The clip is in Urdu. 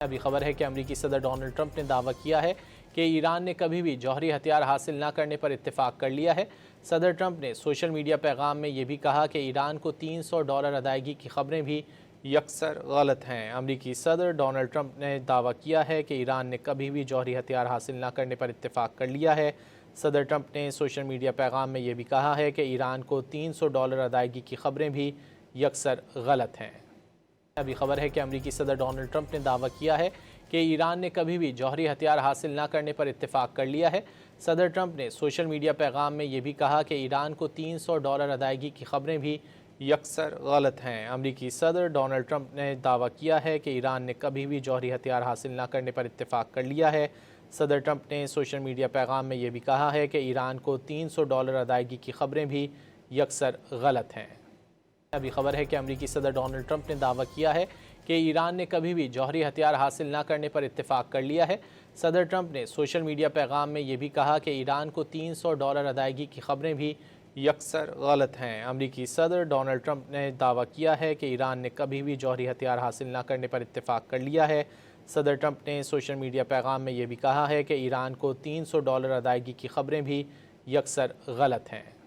ابھی خبر ہے کہ امریکی صدر ڈونلڈ ٹرمپ نے دعویٰ کیا ہے کہ ایران نے کبھی بھی جوہری ہتھیار حاصل نہ کرنے پر اتفاق کر لیا ہے۔ صدر ٹرمپ نے سوشل میڈیا پیغام میں یہ بھی کہا کہ ایران کو $300 ادائیگی کی خبریں بھی یکسر غلط ہیں۔ امریکی صدر ڈونلڈ ٹرمپ نے دعویٰ کیا ہے کہ ایران نے کبھی بھی جوہری ہتھیار حاصل نہ کرنے پر اتفاق کر لیا ہے۔ صدر ٹرمپ نے سوشل میڈیا پیغام میں یہ بھی کہا ہے کہ ایران کو $300 ادائیگی کی خبریں بھی یکسر غلط ہیں۔ ابھی خبر ہے کہ امریکی صدر ڈونلڈ ٹرمپ نے دعویٰ کیا ہے کہ ایران نے کبھی بھی جوہری ہتھیار حاصل نہ کرنے پر اتفاق کر لیا ہے۔ صدر ٹرمپ نے سوشل میڈیا پیغام میں یہ بھی کہا کہ ایران کو $300 ادائیگی کی خبریں بھی یکسر غلط ہیں۔ امریکی صدر ڈونلڈ ٹرمپ نے دعویٰ کیا ہے کہ ایران نے کبھی بھی جوہری ہتھیار حاصل نہ کرنے پر اتفاق کر لیا ہے۔ صدر ٹرمپ نے سوشل میڈیا پیغام میں یہ بھی کہا ہے کہ ایران کو $300 ادائیگی کی خبریں بھی یکسر غلط ہیں۔ ابھی خبر ہے کہ امریکی صدر ڈونلڈ ٹرمپ نے دعویٰ کیا ہے کہ ایران نے کبھی بھی جوہری ہتھیار حاصل نہ کرنے پر اتفاق کر لیا ہے۔ صدر ٹرمپ نے سوشل میڈیا پیغام میں یہ بھی کہا کہ ایران کو $300 ادائیگی کی خبریں بھی یکسر غلط ہیں۔ امریکی صدر ڈونلڈ ٹرمپ نے دعویٰ کیا ہے کہ ایران نے کبھی بھی جوہری ہتھیار حاصل نہ کرنے پر اتفاق کر لیا ہے۔ صدر ٹرمپ نے سوشل میڈیا پیغام میں یہ بھی کہا ہے کہ ایران کو $300 ادائیگی کی خبریں بھی یکسر غلط ہیں۔